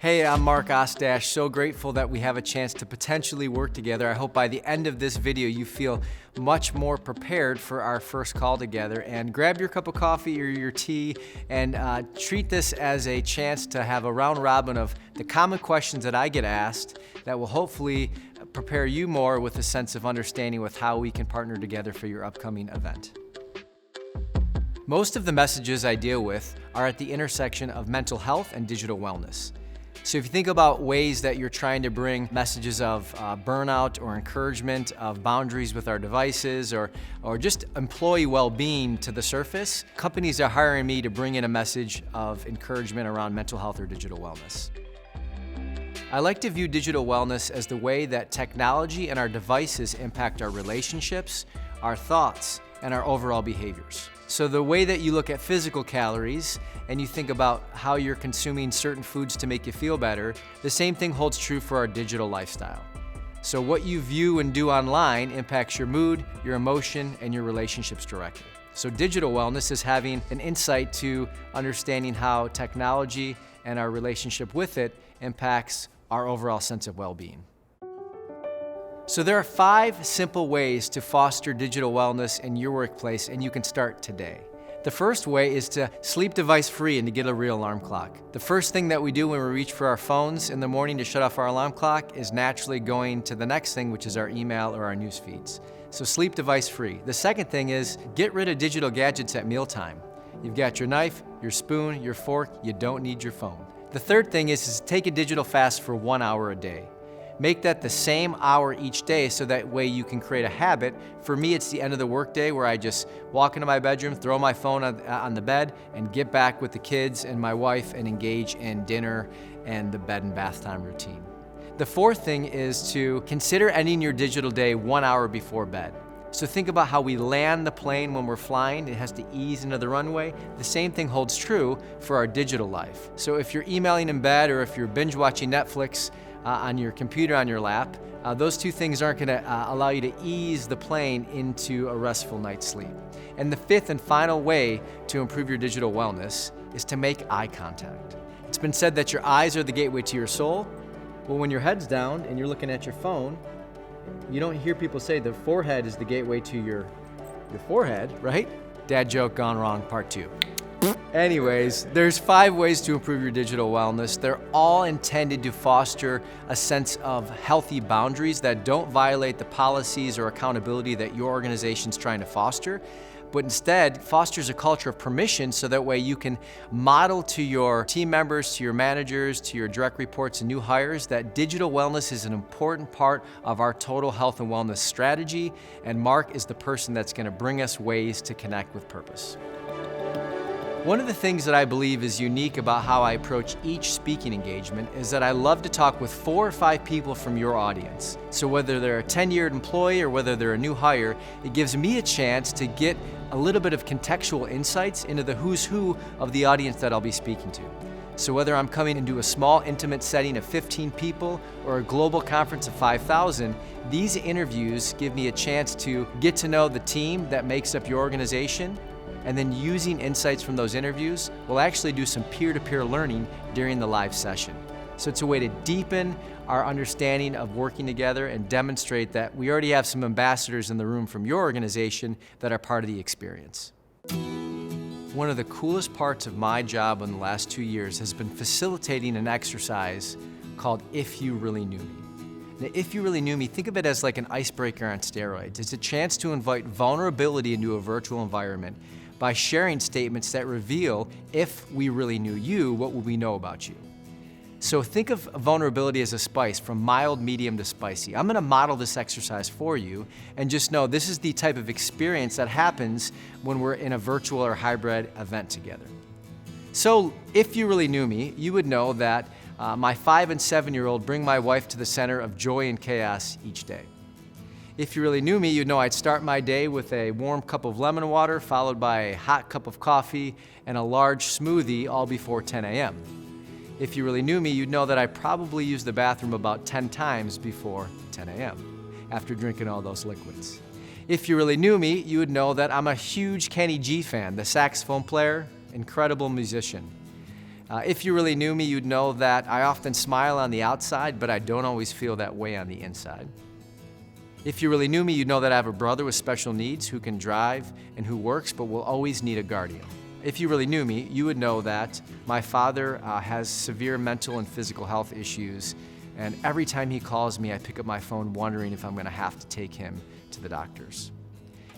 Hey, I'm Mark Ostach. So grateful that we have a chance to potentially work together. I hope by the end of this video you feel much more prepared for our first call together. And grab your cup of coffee or your tea and treat this as a chance to have a round robin of the common questions that I get asked that will hopefully prepare you more with a sense of understanding with how we can partner together for your upcoming event. Most of the messages I deal with are at the intersection of mental health and digital wellness. So if you think about ways that you're trying to bring messages of burnout or encouragement, of boundaries with our devices, or just employee well-being to the surface, companies are hiring me to bring in a message of encouragement around mental health or digital wellness. I like to view digital wellness as the way that technology and our devices impact our relationships, our thoughts, and our overall behaviors. So the way that you look at physical calories and you think about how you're consuming certain foods to make you feel better, the same thing holds true for our digital lifestyle. So what you view and do online impacts your mood, your emotion, and your relationships directly. So digital wellness is having an insight to understanding how technology and our relationship with it impacts our overall sense of well-being. So there are 5 simple ways to foster digital wellness in your workplace, and you can start today. The first way is to sleep device free and to get a real alarm clock. The first thing that we do when we reach for our phones in the morning to shut off our alarm clock is naturally going to the next thing, which is our email or our news feeds. So sleep device free. The second thing is get rid of digital gadgets at mealtime. You've got your knife, your spoon, your fork, you don't need your phone. The third thing is take a digital fast for 1 hour a day. Make that the same hour each day so that way you can create a habit. For me, it's the end of the workday where I just walk into my bedroom, throw my phone on the bed, and get back with the kids and my wife and engage in dinner and the bed and bath time routine. The fourth thing is to consider ending your digital day 1 hour before bed. So think about how we land the plane when we're flying. It has to ease into the runway. The same thing holds true for our digital life. So if you're emailing in bed or if you're binge watching Netflix on your computer on your lap, those two things aren't going to allow you to ease the plane into a restful night's sleep. And the fifth and final way to improve your digital wellness is to make eye contact. It's been said that your eyes are the gateway to your soul. Well, when your head's down and you're looking at your phone, you don't hear people say the forehead is the gateway to your forehead, right? Dad joke gone wrong, part 2. Anyways, there's 5 ways to improve your digital wellness. They're all intended to foster a sense of healthy boundaries that don't violate the policies or accountability that your organization's trying to foster, but instead fosters a culture of permission so that way you can model to your team members, to your managers, to your direct reports and new hires that digital wellness is an important part of our total health and wellness strategy, and Mark is the person that's going to bring us ways to connect with purpose. One of the things that I believe is unique about how I approach each speaking engagement is that I love to talk with 4 or 5 people from your audience. So whether they're a tenured employee or whether they're a new hire, it gives me a chance to get a little bit of contextual insights into the who's who of the audience that I'll be speaking to. So whether I'm coming into a small, intimate setting of 15 people or a global conference of 5,000, these interviews give me a chance to get to know the team that makes up your organization, and then using insights from those interviews, we'll actually do some peer-to-peer learning during the live session. So it's a way to deepen our understanding of working together and demonstrate that we already have some ambassadors in the room from your organization that are part of the experience. One of the coolest parts of my job in the last 2 years has been facilitating an exercise called If You Really Knew Me. Now, if you really knew me, think of it as like an icebreaker on steroids. It's a chance to invite vulnerability into a virtual environment by sharing statements that reveal, if we really knew you, what would we know about you? So think of vulnerability as a spice, from mild, medium to spicy. I'm going to model this exercise for you, and just know this is the type of experience that happens when we're in a virtual or hybrid event together. So if you really knew me, you would know that my 5 and 7-year-old bring my wife to the center of joy and chaos each day. If you really knew me, you'd know I'd start my day with a warm cup of lemon water, followed by a hot cup of coffee and a large smoothie, all before 10 a.m. If you really knew me, you'd know that I probably use the bathroom about 10 times before 10 a.m. after drinking all those liquids. If you really knew me, you would know that I'm a huge Kenny G fan, the saxophone player, incredible musician. If you really knew me, you'd know that I often smile on the outside, but I don't always feel that way on the inside. If you really knew me, you'd know that I have a brother with special needs who can drive and who works, but will always need a guardian. If you really knew me, you would know that my father has severe mental and physical health issues, and every time he calls me, I pick up my phone wondering if I'm going to have to take him to the doctors.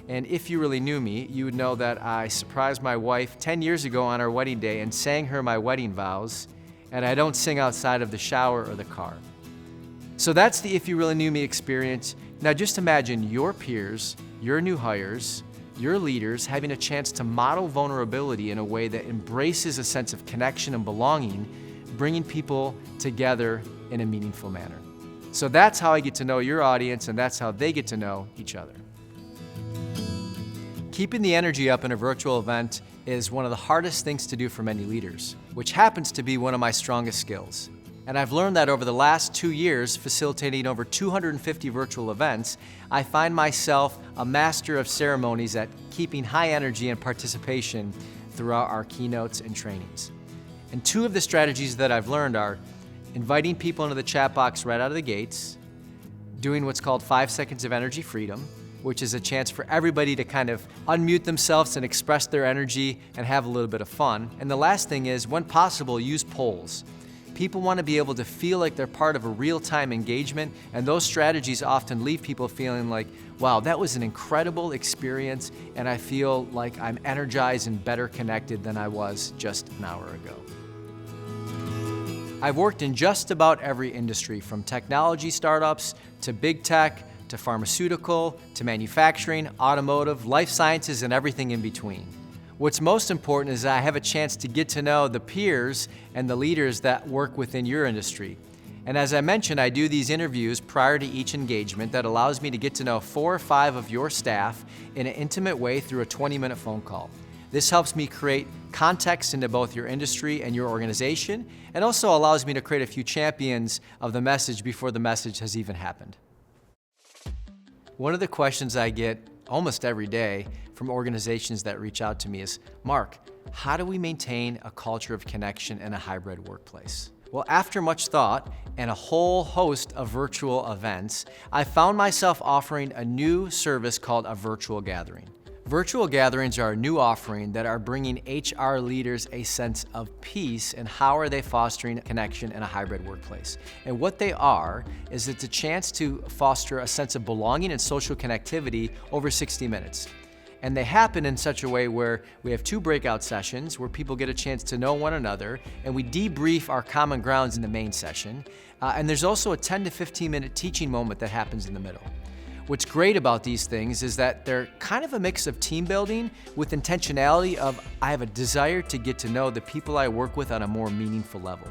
And if you really knew me, you would know that I surprised my wife 10 years ago on our wedding day and sang her my wedding vows, and I don't sing outside of the shower or the car. So that's the If You Really Knew Me experience. Now just imagine your peers, your new hires, your leaders having a chance to model vulnerability in a way that embraces a sense of connection and belonging, bringing people together in a meaningful manner. So that's how I get to know your audience, and that's how they get to know each other. Keeping the energy up in a virtual event is one of the hardest things to do for many leaders, which happens to be one of my strongest skills. And I've learned that over the last 2 years, facilitating over 250 virtual events, I find myself a master of ceremonies at keeping high energy and participation throughout our keynotes and trainings. And 2 of the strategies that I've learned are inviting people into the chat box right out of the gates, doing what's called 5 seconds of energy freedom, which is a chance for everybody to kind of unmute themselves and express their energy and have a little bit of fun. And the last thing is, when possible, use polls. People want to be able to feel like they're part of a real-time engagement, and those strategies often leave people feeling like, wow, that was an incredible experience, and I feel like I'm energized and better connected than I was just an hour ago. I've worked in just about every industry, from technology startups to big tech, to pharmaceutical, to manufacturing, automotive, life sciences, and everything in between. What's most important is that I have a chance to get to know the peers and the leaders that work within your industry. And as I mentioned, I do these interviews prior to each engagement that allows me to get to know 4 or 5 of your staff in an intimate way through a 20-minute phone call. This helps me create context into both your industry and your organization, and also allows me to create a few champions of the message before the message has even happened. One of the questions I get almost every day from organizations that reach out to me is, Mark, how do we maintain a culture of connection in a hybrid workplace? Well, after much thought and a whole host of virtual events, I found myself offering a new service called a virtual gathering. Virtual gatherings are a new offering that are bringing HR leaders a sense of peace, and how are they fostering connection in a hybrid workplace. And what they are is it's a chance to foster a sense of belonging and social connectivity over 60 minutes. And they happen in such a way where we have 2 breakout sessions where people get a chance to know one another, and we debrief our common grounds in the main session. And there's also a 10 to 15 minute teaching moment that happens in the middle. What's great about these things is that they're kind of a mix of team building with intentionality of, I have a desire to get to know the people I work with on a more meaningful level.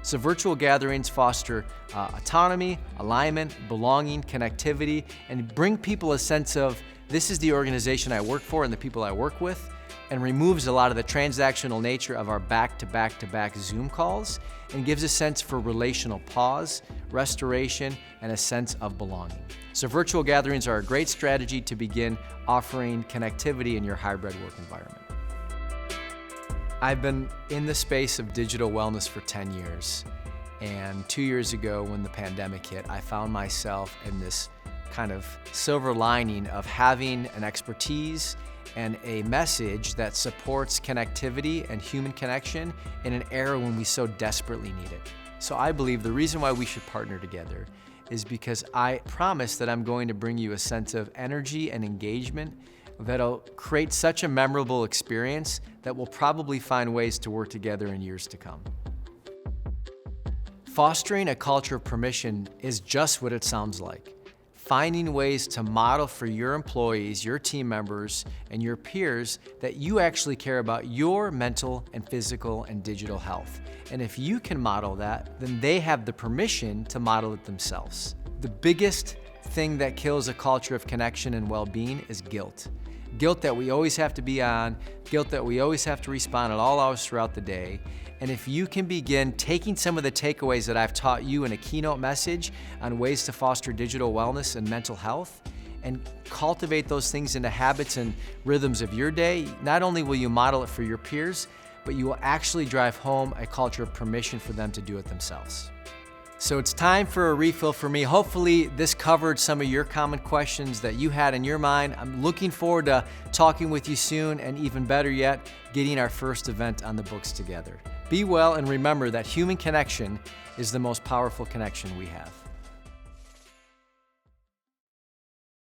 So virtual gatherings foster autonomy, alignment, belonging, connectivity, and bring people a sense of, this is the organization I work for and the people I work with, and removes a lot of the transactional nature of our back-to-back-to-back Zoom calls, and gives a sense for relational pause, restoration, and a sense of belonging. So virtual gatherings are a great strategy to begin offering connectivity in your hybrid work environment. I've been in the space of digital wellness for 10 years, and 2 years ago when the pandemic hit, I found myself in this kind of silver lining of having an expertise and a message that supports connectivity and human connection in an era when we so desperately need it. So I believe the reason why we should partner together is because I promise that I'm going to bring you a sense of energy and engagement that'll create such a memorable experience that we'll probably find ways to work together in years to come. Fostering a culture of permission is just what it sounds like. Finding ways to model for your employees, your team members, and your peers that you actually care about your mental and physical and digital health. And if you can model that, then they have the permission to model it themselves. The biggest thing that kills a culture of connection and well-being is guilt. Guilt that we always have to be on, guilt that we always have to respond at all hours throughout the day. And if you can begin taking some of the takeaways that I've taught you in a keynote message on ways to foster digital wellness and mental health, and cultivate those things into habits and rhythms of your day, not only will you model it for your peers, but you will actually drive home a culture of permission for them to do it themselves. So it's time for a refill for me. Hopefully this covered some of your common questions that you had in your mind. I'm looking forward to talking with you soon, and even better yet, getting our first event on the books together. Be well, and remember that human connection is the most powerful connection we have.